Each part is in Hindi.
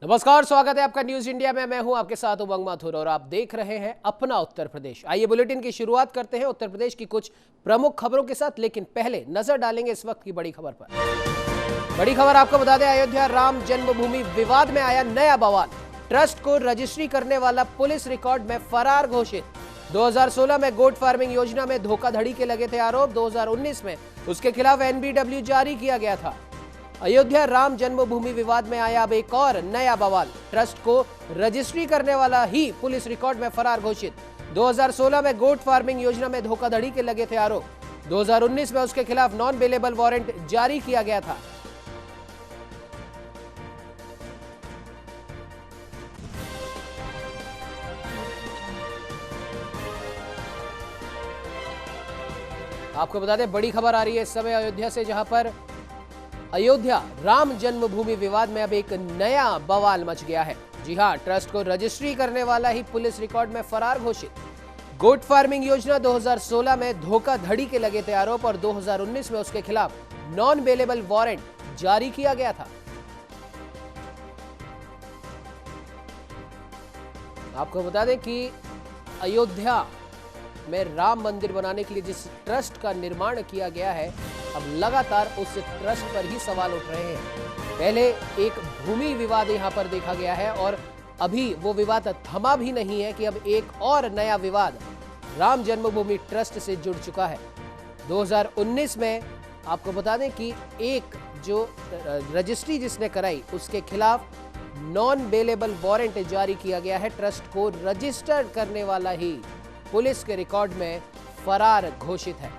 नमस्कार, स्वागत है आपका न्यूज इंडिया में। मैं हूं आपके साथ उमंग माथुर और आप देख रहे हैं अपना उत्तर प्रदेश। आइए बुलेटिन की शुरुआत करते हैं उत्तर प्रदेश की कुछ प्रमुख खबरों के साथ, लेकिन पहले नजर डालेंगे इस वक्त की बड़ी खबर पर। बड़ी खबर आपको बता दें, अयोध्या राम जन्मभूमि विवाद में आया नया बवाल। ट्रस्ट को रजिस्ट्री करने वाला पुलिस रिकॉर्ड में फरार घोषित। 2016 में गोट फार्मिंग योजना में धोखाधड़ी के लगे थे आरोप। 2019 में उसके खिलाफ एनबीडब्ल्यू जारी किया गया था। अयोध्या राम जन्मभूमि विवाद में आया अब एक और नया बवाल। ट्रस्ट को रजिस्ट्री करने वाला ही पुलिस रिकॉर्ड में फरार घोषित। 2016 में गोट फार्मिंग योजना में धोखाधड़ी के लगे थे आरोप। 2019 में उसके खिलाफ नॉन बेलेबल वारंट जारी किया गया था। आपको बता दें, बड़ी खबर आ रही है इस समय अयोध्या से, जहां पर अयोध्या राम जन्मभूमि विवाद में अब एक नया बवाल मच गया है। जी हां, ट्रस्ट को रजिस्ट्री करने वाला ही पुलिस रिकॉर्ड में फरार घोषित। गोट फार्मिंग योजना 2016 में धोखाधड़ी के लगे थे आरोप और 2019 में उसके खिलाफ नॉन बेलेबल वारंट जारी किया गया था। आपको बता दें कि अयोध्या में राम मंदिर बनाने के लिए जिस ट्रस्ट का निर्माण किया गया है, अब लगातार उस ट्रस्ट पर ही सवाल उठ रहे हैं। पहले एक भूमि विवाद यहां पर देखा गया है और अभी वो विवाद थमा भी नहीं है कि अब एक और नया विवाद राम जन्मभूमि ट्रस्ट से जुड़ चुका है। 2019 में आपको बता दें कि एक जो रजिस्ट्री जिसने कराई उसके खिलाफ नॉन बेलेबल वारंट जारी किया गया है। ट्रस्ट को रजिस्टर करने वाला ही पुलिस के रिकॉर्ड में फरार घोषित है।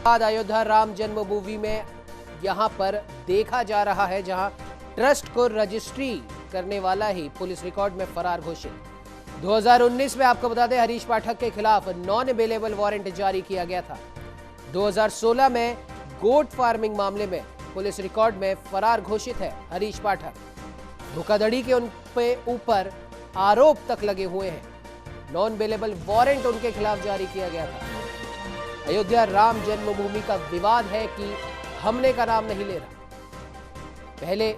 अयोध्या राम जन्मभूमि में यहां पर देखा जा रहा है, जहां ट्रस्ट को रजिस्ट्री करने वाला ही पुलिस रिकॉर्ड में फरार घोषित। 2019 में आपको बता दें, हरीश पाठक के खिलाफ नॉन बेलेबल वारंट जारी किया गया था। 2016 में गोट फार्मिंग मामले में पुलिस रिकॉर्ड में फरार घोषित है हरीश पाठक। धोखाधड़ी के उन पे ऊपर आरोप तक लगे हुए हैं। नॉन बेलेबल वारंट उनके खिलाफ जारी किया गया था। अयोध्या राम जन्मभूमि का विवाद है कि हमले का नाम नहीं ले रहा। पहले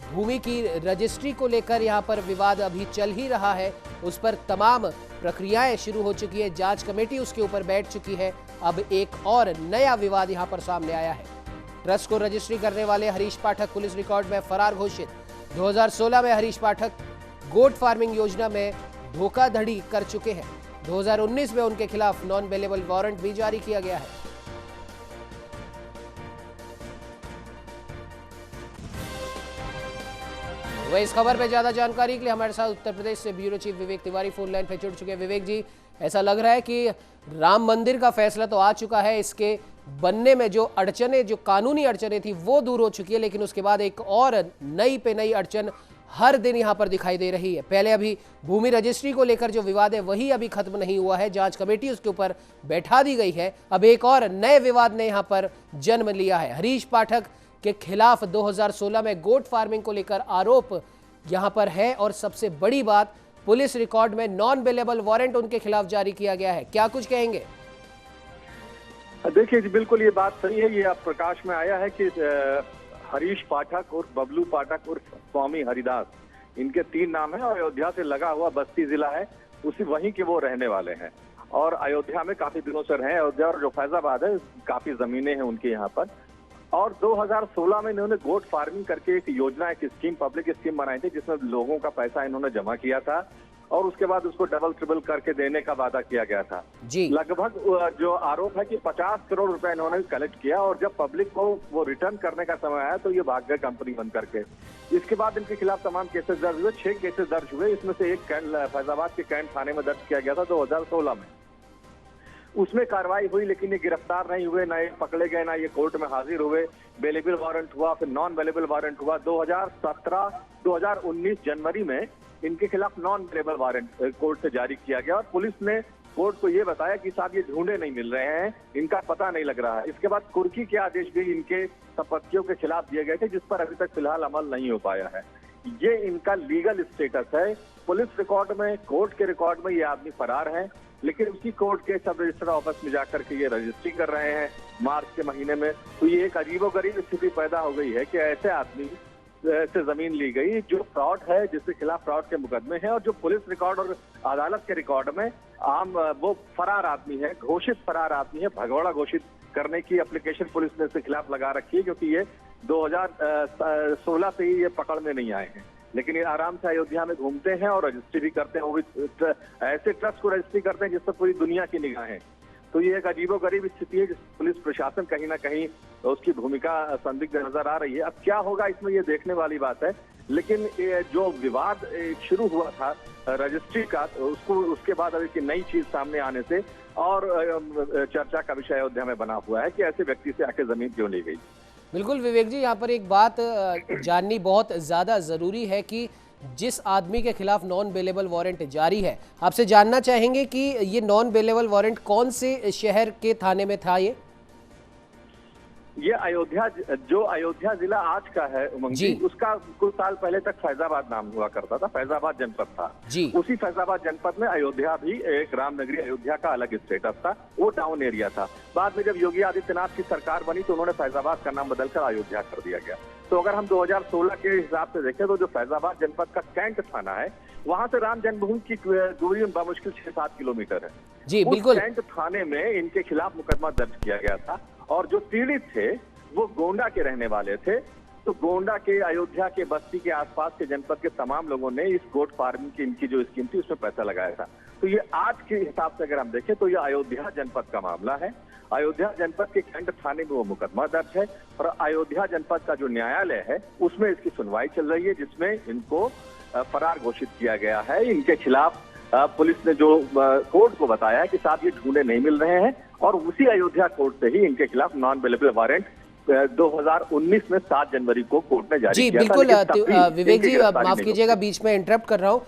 भूमि की रजिस्ट्री को लेकर यहां पर विवाद अभी चल ही रहा है, उस पर तमाम प्रक्रियाएं शुरू हो चुकी है, जांच कमेटी उसके ऊपर बैठ चुकी है। अब एक और नया विवाद यहां पर सामने आया है। ट्रस्ट को रजिस्ट्री करने वाले हरीश पाठक पुलिस रिकॉर्ड में फरार घोषित। 2016 में हरीश पाठक गोट फार्मिंग योजना में धोखाधड़ी कर चुके हैं। 2019 में उनके खिलाफ नॉन बेलेबल वारंट भी जारी किया गया है। वह इस खबर पे ज्यादा जानकारी के लिए हमारे साथ उत्तर प्रदेश से bureau chief Vivek Tiwari phone line पे जुड़ चुके हैं। विवेक जी, ऐसा लग रहा है कि राम मंदिर का फैसला तो आ चुका है, इसके बनने में जो अड़चनें, जो कानूनी अड़चनें थी वो दूर हो चुकी है, लेकिन उसके बाद एक और नई पे नई अड़चन हर दिन यहां पर दिखाई दे रही है। पहले अभी भूमि रजिस्ट्री को लेकर जो विवाद है वही अभी खत्म नहीं हुआ है, जांच कमेटी उसके ऊपर बैठा दी गई है। अब एक और नए विवाद ने यहां पर जन्म लिया है। हरीश पाठक के खिलाफ 2016 में गोट फार्मिंग को लेकर आरोप यहां पर है और सबसे बड़ी बात, पुलिस रिकॉर्ड में नॉन बेलेबल वारंट उनके खिलाफ जारी किया गया है। क्या कुछ कहेंगे? देखिए जी, बिल्कुल ये बात सही है। ये अब प्रकाश में आया है कि हरीश पाठक और बबलू पाठक और स्वामी हरिदास, इनके 3 नाम हैं और अयोध्या से लगा हुआ बस्ती जिला है, उसी वहीं के वो रहने वाले हैं और अयोध्या में काफी दिनों से रहे। अयोध्या और जो फैजाबाद है, काफी जमीनें हैं उनके यहाँ पर। और 2016 में इन्होंने गोट फार्मिंग करके एक योजना, एक स्कीम, पब्लिक स्कीम बनाई थी, जिसमें लोगों का पैसा इन्होंने जमा किया था और उसके बाद उसको डबल ट्रिपल करके देने का वादा किया गया था जी। लगभग जो आरोप है कि 50 करोड़ रुपए इन्होंने कलेक्ट किया और जब पब्लिक को वो रिटर्न करने का समय आया तो ये भाग गए कंपनी बंद करके। इसके बाद इनके खिलाफ तमाम केसेस दर्ज हुए, 6 केसेस दर्ज हुए। इसमें से एक फैजाबाद के कैंट थाने में दर्ज किया गया था 2016 में। उसमें कार्रवाई हुई, लेकिन ये गिरफ्तार नहीं हुए, ना ये पकड़े गए, ना ये कोर्ट में हाजिर हुए। बेलेबल वारंट हुआ, फिर नॉन बेलेबल वारंट हुआ। 2019 जनवरी में इनके खिलाफ नॉन बेलेबल वारंट कोर्ट से जारी किया गया और पुलिस ने कोर्ट को ये बताया कि साहब ये ढूंढे नहीं मिल रहे हैं, इनका पता नहीं लग रहा है। इसके बाद कुर्की के आदेश भी इनके संपत्तियों के खिलाफ दिए गए थे, जिस पर अभी तक फिलहाल अमल नहीं हो पाया है। ये इनका लीगल स्टेटस है। पुलिस रिकॉर्ड में, कोर्ट के रिकॉर्ड में ये आदमी फरार है, लेकिन उसी कोर्ट के सब रजिस्टर ऑफिस में जाकर के ये रजिस्ट्री कर रहे हैं मार्च के महीने में। तो ये एक अजीबोगरीब स्थिति पैदा हो गई है कि ऐसे आदमी से जमीन ली गई जो फ्रॉड है, जिसके खिलाफ फ्रॉड के मुकदमे हैं, और जो पुलिस रिकॉर्ड और अदालत के रिकॉर्ड में वो फरार आदमी है, घोषित फरार आदमी है। भगौड़ा घोषित करने की एप्लीकेशन पुलिस ने इसके खिलाफ लगा रखी है, क्योंकि ये 2016 से ही ये पकड़ में नहीं आए हैं, लेकिन ये आराम से अयोध्या में घूमते हैं और रजिस्ट्री भी करते हैं। वो भी ऐसे ट्रस्ट को रजिस्ट्री करते हैं जिस पर पूरी दुनिया की निगाहें। तो ये एक अजीबोगरीब स्थिति है, जिस पुलिस प्रशासन कहीं ना कहीं उसकी भूमिका संदिग्ध नजर आ रही है। अब क्या होगा इसमें, ये देखने वाली बात है। लेकिन जो विवाद शुरू हुआ था रजिस्ट्री का, उसके बाद अभी की नई चीज सामने आने से और चर्चा का विषय अयोध्या में बना हुआ है कि ऐसे व्यक्ति से आके जमीन क्यों ली गई। बिल्कुल विवेक जी, यहाँ पर एक बात जाननी बहुत ज़्यादा ज़रूरी है कि जिस आदमी के खिलाफ नॉन बेलेबल वारंट जारी है, आपसे जानना चाहेंगे कि ये नॉन बेलेबल वारंट कौन से शहर के थाने में था? ये अयोध्या, जो अयोध्या जिला आज का है उमंग जी, उसका कुछ साल पहले तक फैजाबाद नाम हुआ करता था, फैजाबाद जनपद था जी। उसी फैजाबाद जनपद में अयोध्या भी एक रामनगरी अयोध्या का अलग स्टेटस था, वो टाउन एरिया था। बाद में जब योगी आदित्यनाथ की सरकार बनी तो उन्होंने फैजाबाद का नाम बदलकर अयोध्या कर दिया गया। तो अगर हम 2016 के हिसाब से देखें तो जो फैजाबाद जनपद का कैंट थाना है, वहां से राम जन्मभूमि की दूरी बामुश्किल 6-7 किलोमीटर है जी। बिल्कुल, कैंट थाने में इनके खिलाफ मुकदमा दर्ज किया गया था, और जो पीड़ित थे वो गोंडा के रहने वाले थे। तो गोंडा के, अयोध्या के, बस्ती के आसपास के जनपद के तमाम लोगों ने इस गोट फार्मिंग की इनकी जो स्कीम थी उसमें पैसा लगाया था। तो ये आज के हिसाब से अगर हम देखें तो ये अयोध्या जनपद का मामला है। अयोध्या जनपद के कैंट थाने में वो मुकदमा दर्ज है, और अयोध्या जनपद का जो न्यायालय है उसमें इसकी सुनवाई चल रही है, जिसमें इनको फरार घोषित किया गया है। इनके खिलाफ पुलिस ने जो कोर्ट को बताया है कि साहब ये ढूंढे नहीं मिल रहे हैं, और उसी अयोध्या कोर्ट से ही इनके खिलाफ नॉन बेलेबल वारंट 2019 में 7 जनवरी को कोर्ट ने जारी किया था। बिल्कुल विवेक जी, माफ कीजिएगा बीच में इंटरप्ट कर रहा हूँ।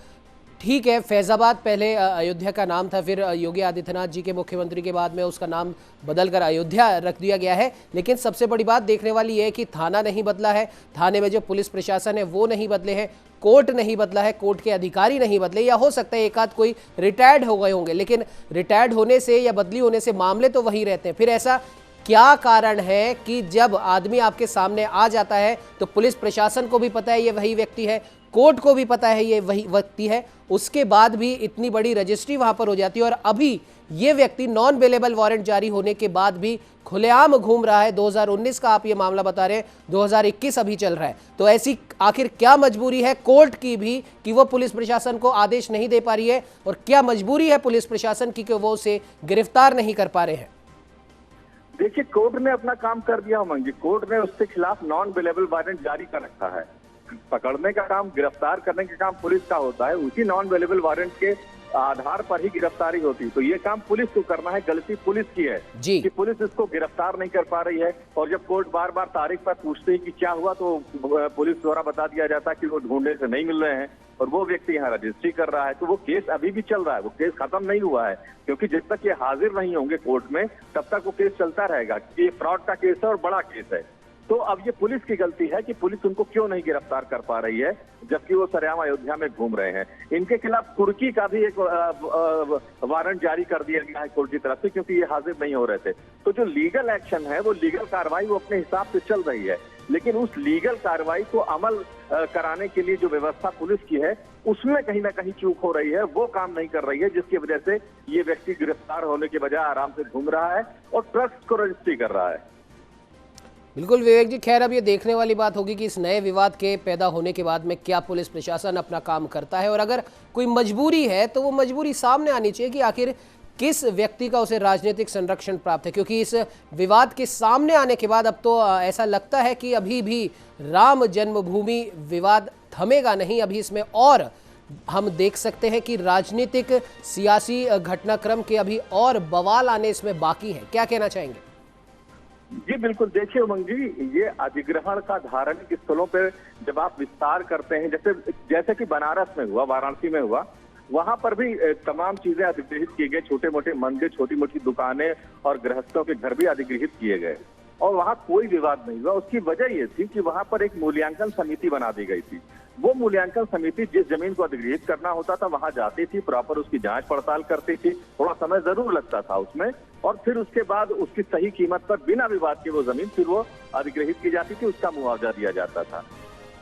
ठीक है, फैजाबाद पहले अयोध्या का नाम था, फिर योगी आदित्यनाथ जी के मुख्यमंत्री के बाद में उसका नाम बदलकर अयोध्या रख दिया गया है। लेकिन सबसे बड़ी बात देखने वाली है कि थाना नहीं बदला है, थाने में जो पुलिस प्रशासन है वो नहीं बदले हैं, कोर्ट नहीं बदला है, कोर्ट के अधिकारी नहीं बदले, या हो सकता है एक आध कोई रिटायर्ड हो गए होंगे, लेकिन रिटायर्ड होने से या बदली होने से मामले तो वही रहते हैं। फिर ऐसा क्या कारण है कि जब आदमी आपके सामने आ जाता है तो पुलिस प्रशासन को भी पता है ये वही व्यक्ति है, कोर्ट को भी पता है ये वही व्यक्ति है, उसके बाद भी इतनी बड़ी रजिस्ट्री वहां पर हो जाती है, और अभी ये व्यक्ति नॉन बेलेबल वारंट जारी होने के बाद भी खुलेआम घूम रहा है। 2019 का आप ये मामला बता रहे हैं, 2021 अभी चल रहा है। तो ऐसी आखिर क्या मजबूरी है कोर्ट की भी कि वो पुलिस प्रशासन को आदेश नहीं दे पा रही है, और क्या मजबूरी है पुलिस प्रशासन की कि वो उसे गिरफ्तार नहीं कर पा रहे हैं? देखिए, कोर्ट ने अपना काम कर दिया उमंग जी। कोर्ट ने उसके खिलाफ नॉन बेलेबल वारंट जारी कर रखा है। पकड़ने का काम, गिरफ्तार करने का काम पुलिस का होता है, उसी नॉन बेलेबल वारंट के आधार पर ही गिरफ्तारी होती है। तो ये काम पुलिस को करना है, गलती पुलिस की है जी, कि पुलिस इसको गिरफ्तार नहीं कर पा रही है। और जब कोर्ट बार बार तारीख पर पूछते हैं कि क्या हुआ, तो पुलिस द्वारा बता दिया जाता है कि वो ढूंढने से नहीं मिल रहे हैं, और वो व्यक्ति यहाँ रजिस्ट्री कर रहा है। तो वो केस अभी भी चल रहा है, वो केस खत्म नहीं हुआ है, क्योंकि जब तक ये हाजिर नहीं होंगे कोर्ट में तब तक वो केस चलता रहेगा। ये फ्रॉड का केस है और बड़ा केस है। तो अब ये पुलिस की गलती है कि पुलिस उनको क्यों नहीं गिरफ्तार कर पा रही है, जबकि वो सरेआम अयोध्या में घूम रहे हैं। इनके खिलाफ कुर्की का भी एक वारंट जारी कर दिया गया है कोर्ट की तरफ से, क्योंकि ये हाजिर नहीं हो रहे थे। तो जो लीगल एक्शन है, वो लीगल कार्रवाई वो अपने हिसाब से चल रही है, लेकिन उस लीगल कार्रवाई को अमल कराने के लिए जो व्यवस्था पुलिस की है उसमें कहीं ना कहीं चूक हो रही है, वो काम नहीं कर रही है, जिसकी वजह से ये व्यक्ति गिरफ्तार होने के बजाय आराम से घूम रहा है और ट्रस्ट को रजिस्ट्री कर रहा है। बिल्कुल विवेक जी, खैर अब ये देखने वाली बात होगी कि इस नए विवाद के पैदा होने के बाद में क्या पुलिस प्रशासन अपना काम करता है, और अगर कोई मजबूरी है तो वो मजबूरी सामने आनी चाहिए कि आखिर किस व्यक्ति का उसे राजनीतिक संरक्षण प्राप्त है। क्योंकि इस विवाद के सामने आने के बाद अब तो ऐसा लगता है कि अभी भी राम जन्मभूमि विवाद थमेगा नहीं, अभी इसमें और हम देख सकते हैं कि राजनीतिक सियासी घटनाक्रम के अभी और बवाल आने इसमें बाकी है। क्या कहना चाहेंगे? जी बिल्कुल, देखिए उमंग जी, ये अधिग्रहण का धार्मिक स्थलों पर जब आप विस्तार करते हैं, जैसे कि बनारस में हुआ, वाराणसी में हुआ, वहां पर भी तमाम चीजें अधिग्रहित की गई। छोटे मोटे मंदिर, छोटी मोटी दुकानें और गृहस्थों के घर भी अधिग्रहित किए गए और वहां कोई विवाद नहीं हुआ। उसकी वजह ये थी कि वहां पर एक मूल्यांकन समिति बना दी गई थी। वो मूल्यांकन समिति जिस जमीन को अधिग्रहित करना होता था वहां जाती थी, प्रॉपर उसकी जांच पड़ताल करती थी। थोड़ा समय जरूर लगता था उसमें, और फिर उसके बाद उसकी सही कीमत पर बिना विवाद के वो जमीन फिर वो अधिग्रहित की जाती थी, उसका मुआवजा दिया जाता था।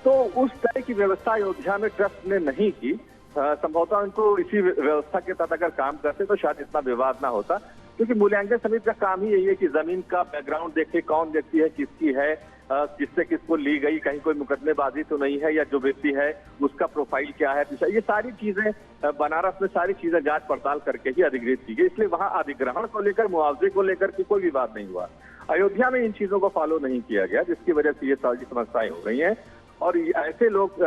तो उस तरह की व्यवस्था अयोध्या में ट्रस्ट ने नहीं की। संभवतः उनको इसी व्यवस्था के तहत अगर काम करते तो शायद इतना विवाद ना होता, क्योंकि मूल्यांकन समिति का काम ही यही है कि जमीन का बैकग्राउंड देखे, कौन व्यक्ति है, किसकी है, किससे किसको ली गई, कहीं कोई मुकदमेबाजी तो नहीं है, या जो व्यक्ति है उसका प्रोफाइल क्या है, ये सारी चीजें बनारस में सारी चीजें जांच पड़ताल करके ही अधिग्रहित की गई। इसलिए वहां अधिग्रहण को लेकर, मुआवजे को लेकर के कोई विवाद नहीं हुआ। अयोध्या में इन चीजों को फॉलो नहीं किया गया, जिसकी वजह से ये सारी समस्याएं हो गई हैं और ऐसे लोग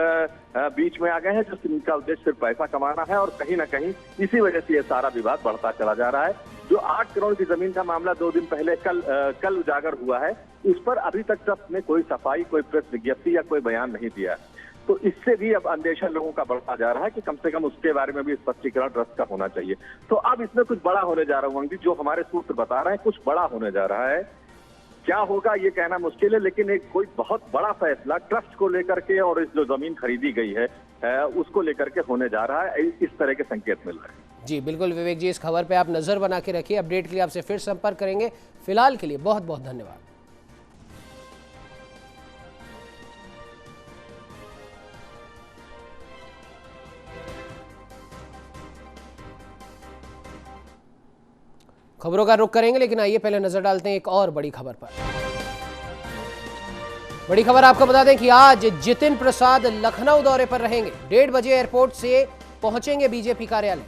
बीच में आ गए हैं जिनका उद्देश्य सिर्फ पैसा कमाना है, और कहीं ना कहीं इसी वजह से ये सारा विवाद बढ़ता चला जा रहा है। जो 8 करोड़ की जमीन का मामला 2 दिन पहले कल उजागर हुआ है, उस पर अभी तक ट्रस्ट ने कोई सफाई, कोई प्रेस विज्ञप्ति या कोई बयान नहीं दिया। तो इससे भी अब अंदेशा लोगों का बढ़ता जा रहा है कि कम से कम उसके बारे में भी स्पष्टीकरण ट्रस्ट का होना चाहिए। तो अब इसमें कुछ बड़ा होने जा रहा है, जो हमारे सूत्र बता रहे हैं, कुछ बड़ा होने जा रहा है। क्या होगा ये कहना मुश्किल है, लेकिन एक कोई बहुत बड़ा फैसला ट्रस्ट को लेकर के और इस जो जमीन खरीदी गई है उसको लेकर के होने जा रहा है, इस तरह के संकेत मिल रहे हैं। जी बिल्कुल विवेक जी, इस खबर पे आप नजर बना के रखिए। अपडेट के लिए आपसे फिर संपर्क करेंगे। फिलहाल के लिए बहुत बहुत धन्यवाद। खबरों का रुख करेंगे, लेकिन आइए पहले नजर डालते हैं एक और बड़ी खबर पर। बड़ी खबर आपको बता दें कि आज जितिन प्रसाद लखनऊ दौरे पर रहेंगे। 1:30 बजे एयरपोर्ट से पहुंचेंगे बीजेपी कार्यालय।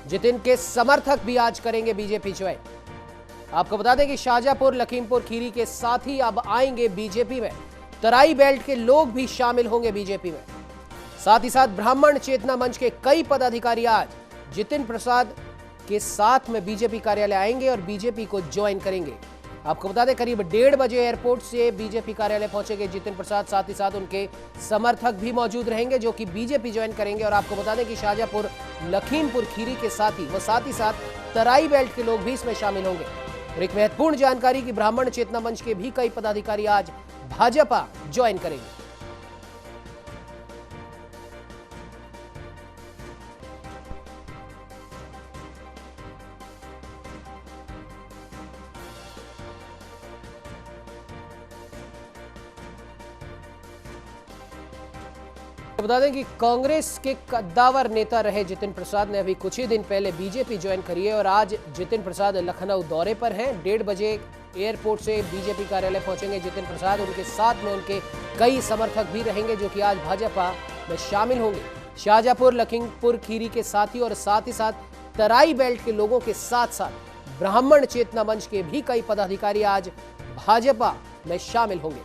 जितिन के समर्थक भी आज करेंगे बीजेपी ज्वाइन। आपको बता दें कि शाहजहांपुर, लखीमपुर खीरी के साथ ही अब आएंगे बीजेपी में। तराई बेल्ट के लोग भी शामिल होंगे बीजेपी में। साथ ही साथ ब्राह्मण चेतना मंच के कई पदाधिकारी आज जितिन प्रसाद के साथ में बीजेपी कार्यालय आएंगे और बीजेपी को ज्वाइन करेंगे। आपको बता दें करीब 1:30 बजे एयरपोर्ट से बीजेपी कार्यालय पहुंचेंगे जितिन प्रसाद। साथ ही साथ उनके समर्थक भी मौजूद रहेंगे जो कि बीजेपी ज्वाइन करेंगे। और आपको बता दें कि शाहजहांपुर, लखीमपुर खीरी के साथ ही तराई बेल्ट के लोग भी इसमें शामिल होंगे। और एक महत्वपूर्ण जानकारी कि ब्राह्मण चेतना मंच के भी कई पदाधिकारी आज भाजपा ज्वाइन करेंगे। बता दें कि कांग्रेस के कद्दावर नेता रहे जितिन प्रसाद ने अभी कुछ ही दिन पहले बीजेपी ज्वाइन करी है और आज जितिन प्रसाद लखनऊ दौरे पर हैं। 1:30 बजे एयरपोर्ट से बीजेपी कार्यालय पहुंचेंगे जितिन प्रसाद। उनके साथ में उनके कई समर्थक भी रहेंगे जो कि आज भाजपा में शामिल होंगे। शाहजहांपुर, लखीमपुर खीरी के साथ ही साथ तराई बेल्ट के लोगों के साथ साथ ब्राह्मण चेतना मंच के भी कई पदाधिकारी आज भाजपा में शामिल होंगे।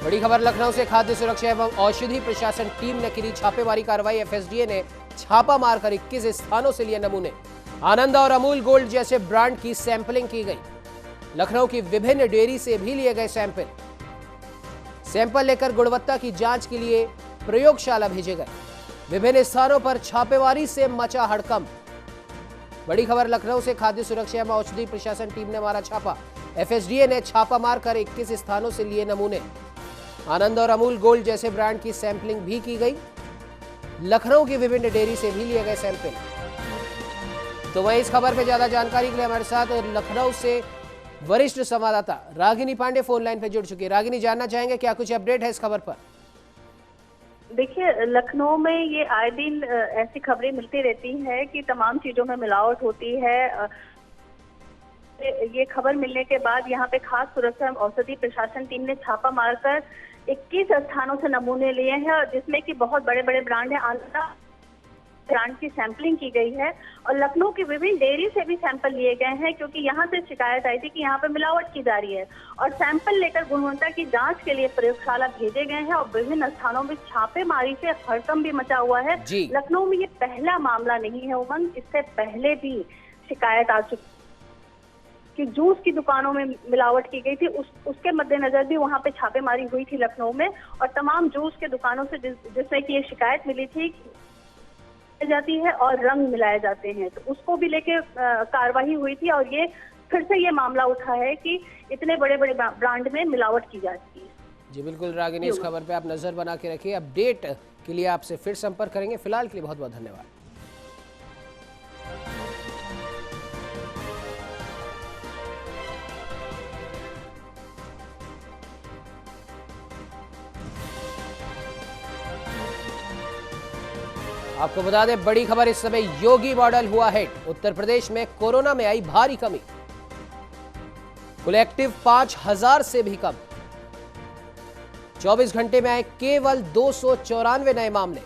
बड़ी खबर लखनऊ से। खाद्य सुरक्षा एवं औषधि प्रशासन टीम ने की छापेमारी कार्रवाई। एफएसडीए ने छापा मारकर 21 स्थानों से लिए नमूने। आनंद और अमूल गोल्ड जैसे ब्रांड की सैंपलिंग की गई। लखनऊ की विभिन्न डेयरी से भी लिए गए सैंपल लेकर गुणवत्ता की जांच के लिए प्रयोगशाला भेजे गए। विभिन्न स्थानों पर छापेमारी से मचा हड़कंप। बड़ी खबर लखनऊ से। खाद्य सुरक्षा एवं औषधि प्रशासन टीम ने मारा छापा। एफएसडीए ने छापा मारकर 21 स्थानों से लिए नमूने। आनंद और अमूल गोल्ड जैसे ब्रांड की सैंपलिंग भी की गई। लखनऊ की विभिन्न डेयरी से भी लिए गए सैंपल। तो वहीं इस खबर पे ज्यादा जानकारी के लिए हमारे साथ लखनऊ से वरिष्ठ संवाददाता रागिनी पांडे फोन लाइन पे जुड़ चुकी है। रागिनी, जानना चाहेंगे क्या कुछ अपडेट है इस खबर पर? देखिए, लखनऊ में ये आए दिन ऐसी खबरें मिलती रहती है कि तमाम चीजों में मिलावट होती है। ये खबर मिलने के बाद यहाँ पे खास सुरक्षा एवं औषधि प्रशासन टीम ने छापा मारकर 21 स्थानों से नमूने लिए हैं, जिसमें कि बहुत बड़े बड़े ब्रांड हैं। आंध्रा ब्रांड की सैंपलिंग की गई है और लखनऊ की विभिन्न डेयरी से भी सैंपल लिए गए हैं, क्योंकि यहाँ से शिकायत आई थी कि यहाँ पे मिलावट की जा रही है और सैंपल लेकर गुणवत्ता की जांच के लिए प्रयोगशाला भेजे गए हैं और विभिन्न स्थानों में छापेमारी से हड़कंप भी मचा हुआ है। लखनऊ में ये पहला मामला नहीं है उमंग, इससे पहले भी शिकायत आ चुकी कि जूस की दुकानों में मिलावट की गई थी, उसके मद्देनजर भी वहां पे छापेमारी हुई थी लखनऊ में और तमाम जूस के दुकानों से जिसमें कि ये शिकायत मिली थी जाती है और रंग मिलाए जाते हैं, तो उसको भी लेके कार्रवाई हुई थी और ये फिर से ये मामला उठा है कि इतने बड़े बड़े ब्रांड में मिलावट की जाती है। जी बिल्कुल रागिनी, इस खबर पे आप नजर बना के रखिए। अपडेट के लिए आपसे फिर संपर्क करेंगे। फिलहाल के लिए बहुत बहुत धन्यवाद। आपको बता दें, बड़ी खबर इस समय योगी मॉडल हुआ हिट। उत्तर प्रदेश में कोरोना में आई भारी कमी, कुल एक्टिव 5000 से भी कम। 24 घंटे में आए केवल 294 नए मामले।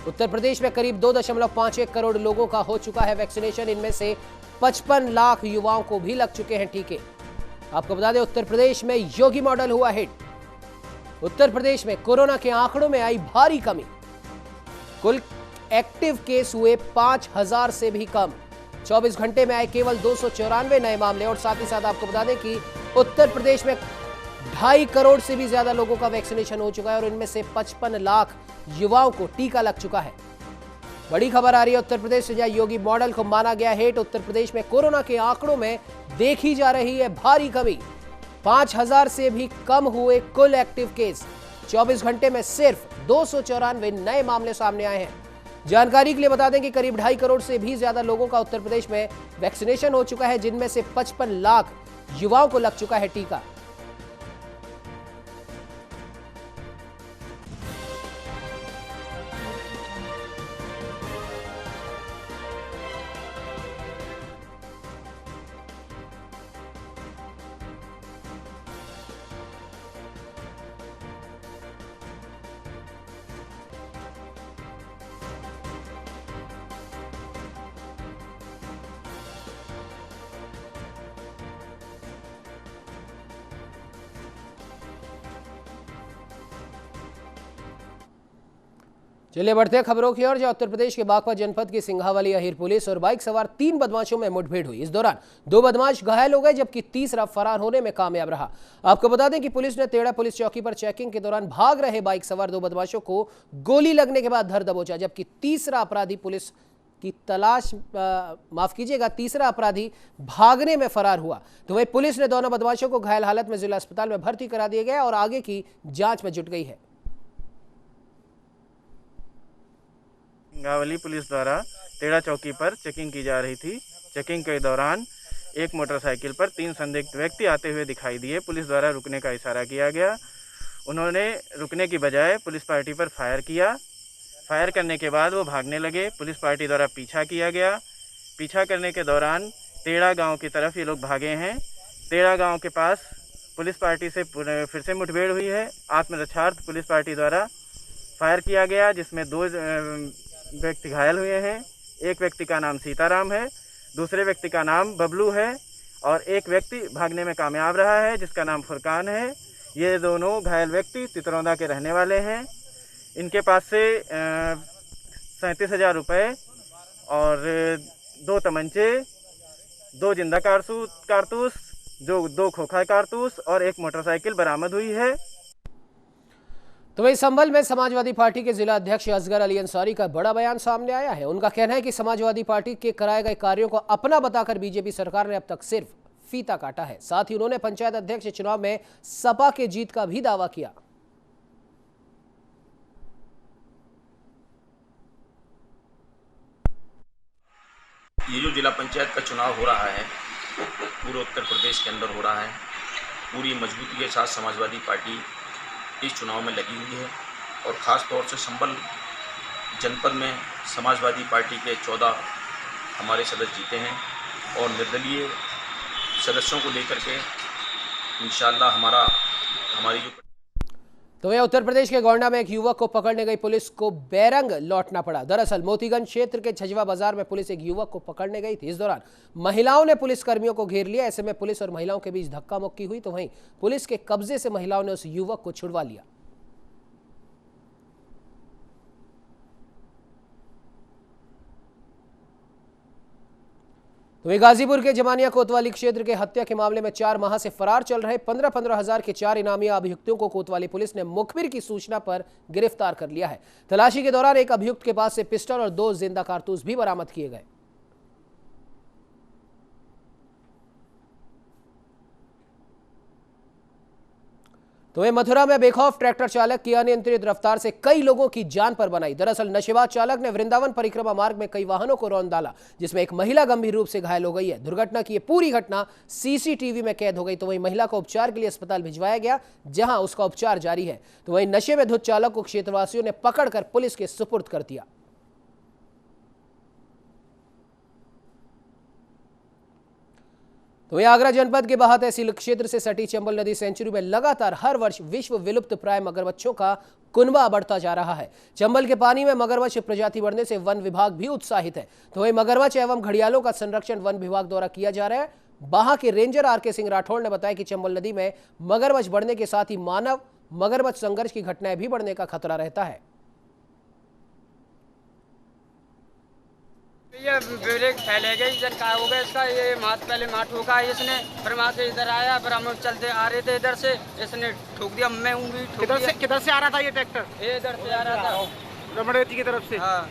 उत्तर प्रदेश में करीब 2.51 करोड़ लोगों का हो चुका है वैक्सीनेशन। इनमें से 55 लाख युवाओं को भी लग चुके हैं टीके। आपको बता दें, उत्तर प्रदेश में योगी मॉडल हुआ हिट। उत्तर प्रदेश में कोरोना के आंकड़ों में आई भारी कमी, कुल एक्टिव केस हुए 5000 से भी कम। 24 घंटे में आए केवल 294 नए मामले। और साथ ही साथ आपको बता दें कि उत्तर प्रदेश में 2.5 करोड़ से भी ज्यादा लोगों का वैक्सीनेशन हो चुका है और इनमें से 55 लाख युवाओं को टीका लग चुका है। बड़ी खबर आ रही है उत्तर प्रदेश से, जहां योगी मॉडल को माना गया हिट। उत्तर प्रदेश में कोरोना के आंकड़ों में देखी जा रही है भारी कमी। 5000 से भी कम हुए कुल एक्टिव केस। 24 घंटे में सिर्फ 294 नए मामले सामने आए हैं। जानकारी के लिए बता दें कि करीब 2.5 करोड़ से भी ज्यादा लोगों का उत्तर प्रदेश में वैक्सीनेशन हो चुका है, जिनमें से 55 लाख युवाओं को लग चुका है टीका। चलिए बढ़ते हैं खबरों की ओर, जहां उत्तर प्रदेश के बागपत जनपद की सिंघावली अहिर पुलिस और बाइक सवार 3 बदमाशों में मुठभेड़ हुई। इस दौरान 2 बदमाश घायल हो गए, जबकि तीसरा फरार होने में कामयाब रहा। आपको बता दें कि पुलिस ने तेड़ा पुलिस चौकी पर चेकिंग के दौरान भाग रहे बाइक सवार 2 बदमाशों को गोली लगने के बाद धर दबोचा, जबकि तीसरा अपराधी पुलिस की तलाश तीसरा अपराधी भागने में फरार हुआ। तो वहीं पुलिस ने दोनों बदमाशों को घायल हालत में जिला अस्पताल में भर्ती करा दिया गया और आगे की जांच में जुट गई है। सिंघावली पुलिस द्वारा तेड़ा चौकी पर चेकिंग की जा रही थी। चेकिंग के दौरान एक मोटरसाइकिल पर 3 संदिग्ध व्यक्ति आते हुए दिखाई दिए। पुलिस द्वारा रुकने का इशारा किया गया। उन्होंने रुकने की बजाय पुलिस पार्टी पर फायर किया। फायर करने के बाद वो भागने लगे। पुलिस पार्टी द्वारा पीछा किया गया। पीछा करने के दौरान तेड़ा गांव की तरफ ये लोग भागे हैं। तेड़ा गांव के पास पुलिस पार्टी से फिर से मुठभेड़ हुई है। आत्मरक्षार्थ पुलिस पार्टी द्वारा फायर किया गया, जिसमें 2 व्यक्ति घायल हुए हैं। एक व्यक्ति का नाम सीताराम है, दूसरे व्यक्ति का नाम बबलू है और एक व्यक्ति भागने में कामयाब रहा है, जिसका नाम फुरकान है। ये दोनों घायल व्यक्ति तितरौंदा के रहने वाले हैं। इनके पास से 37,000 रुपये और 2 तमंचे, 2 जिंदा कारतूस, जो 2 खोखा कारतूस और 1 मोटरसाइकिल बरामद हुई है। तो वही संभल में समाजवादी पार्टी के जिला अध्यक्ष असगर अली अंसारी का बड़ा बयान सामने आया है। उनका कहना है कि समाजवादी पार्टी के कराए गए कार्यों को अपना बताकर बीजेपी सरकार ने अब तक सिर्फ फीता काटा है। साथ ही उन्होंने पंचायत अध्यक्ष चुनाव में सपा के जीत का भी दावा किया। ये जो जिला पंचायत का चुनाव हो रहा है, पूरे उत्तर प्रदेश के अंदर हो रहा है। पूरी मजबूती के साथ समाजवादी पार्टी इस चुनाव में लगी हुई है और ख़ास तौर से संभल जनपद में समाजवादी पार्टी के 14 हमारे सदस्य जीते हैं और निर्दलीय सदस्यों को लेकर के इंशाअल्लाह हमारी जो तो वहीं उत्तर प्रदेश के गोंडा में एक युवक को पकड़ने गई पुलिस को बेरंग लौटना पड़ा। दरअसल मोतीगंज क्षेत्र के छजवा बाजार में पुलिस एक युवक को पकड़ने गई थी। इस दौरान महिलाओं ने पुलिस कर्मियों को घेर लिया। ऐसे में पुलिस और महिलाओं के बीच धक्का मुक्की हुई, तो वहीं पुलिस के कब्जे से महिलाओं ने उस युवक को छुड़वा लिया। तो वहीं गाजीपुर के जमानिया कोतवाली क्षेत्र के हत्या के मामले में 4 माह से फरार चल रहे 15-15 हजार के 4 इनामिया अभियुक्तों को कोतवाली पुलिस ने मुखबिर की सूचना पर गिरफ्तार कर लिया है। तलाशी के दौरान एक अभियुक्त के पास से पिस्टल और 2 जिंदा कारतूस भी बरामद किए गए। तो वहीं मथुरा में बेखौफ ट्रैक्टर चालक की अनियंत्रित रफ्तार से कई लोगों की जान पर बनाई। दरअसल नशेबाज चालक ने वृंदावन परिक्रमा मार्ग में कई वाहनों को रौंद डाला, जिसमें एक महिला गंभीर रूप से घायल हो गई है। दुर्घटना की ये पूरी घटना सीसीटीवी में कैद हो गई। तो वहीं महिला को उपचार के लिए अस्पताल भिजवाया गया, जहां उसका उपचार जारी है। तो वहीं नशे में धुत चालक को क्षेत्रवासियों ने पकड़कर पुलिस के सुपुर्द कर दिया। तो वहीं आगरा जनपद के बाहा तहसील क्षेत्र से सटी चंबल नदी सेंचुरी में लगातार हर वर्ष विश्व विलुप्त प्राय मगरमच्छों का कुनबा बढ़ता जा रहा है। चंबल के पानी में मगरमच्छ प्रजाति बढ़ने से वन विभाग भी उत्साहित है। तो वहीं मगरमच्छ एवं घड़ियालों का संरक्षण वन विभाग द्वारा किया जा रहा है। बाहा के रेंजर आर.के. सिंह राठौड़ ने बताया कि चंबल नदी में मगरमच्छ बढ़ने के साथ ही मानव मगरमच्छ संघर्ष की घटनाएं भी बढ़ने का खतरा रहता है। ये ब्रेक फैलेगा, इधर का हो गया इसका, ये पहले मार ठोका इसने, फिर वहाँ से इधर आया, फिर हम चलते आ रहे थे इधर से, इसने ठोक दिया, मैं भी ठोक दिया। किधर से आ रहा था ये ट्रैक्टर? ये इधर से आ रहा था, रमणेती की तरफ से। हाँ।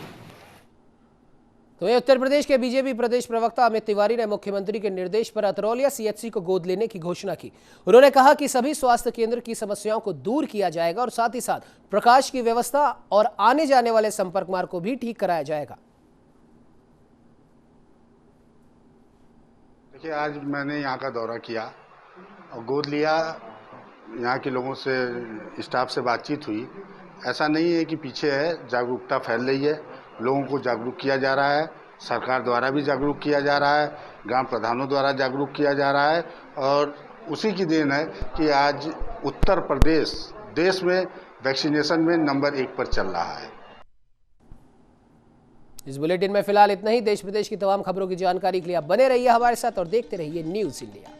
तो ये उत्तर प्रदेश के बीजेपी प्रदेश प्रवक्ता अमित तिवारी ने मुख्यमंत्री के निर्देश पर अतरौलिया सीएचसी को गोद लेने की घोषणा की। उन्होंने कहा कि सभी स्वास्थ्य केंद्र की समस्याओं को दूर किया जाएगा और साथ ही साथ प्रकाश की व्यवस्था और आने जाने वाले संपर्क मार्ग को भी ठीक कराया जाएगा। देखिए, आज मैंने यहाँ का दौरा किया और गोद लिया, यहाँ के लोगों से, स्टाफ से बातचीत हुई। ऐसा नहीं है कि पीछे है, जागरूकता फैल रही है, लोगों को जागरूक किया जा रहा है, सरकार द्वारा भी जागरूक किया जा रहा है, ग्राम प्रधानों द्वारा जागरूक किया जा रहा है और उसी की देन है कि आज उत्तर प्रदेश देश में वैक्सीनेशन में नंबर 1 पर चल रहा है। इस बुलेटिन में फिलहाल इतना ही। देश विदेश की तमाम खबरों की जानकारी के लिए आप बने रहिए हमारे साथ और देखते रहिए न्यूज़ इंडिया।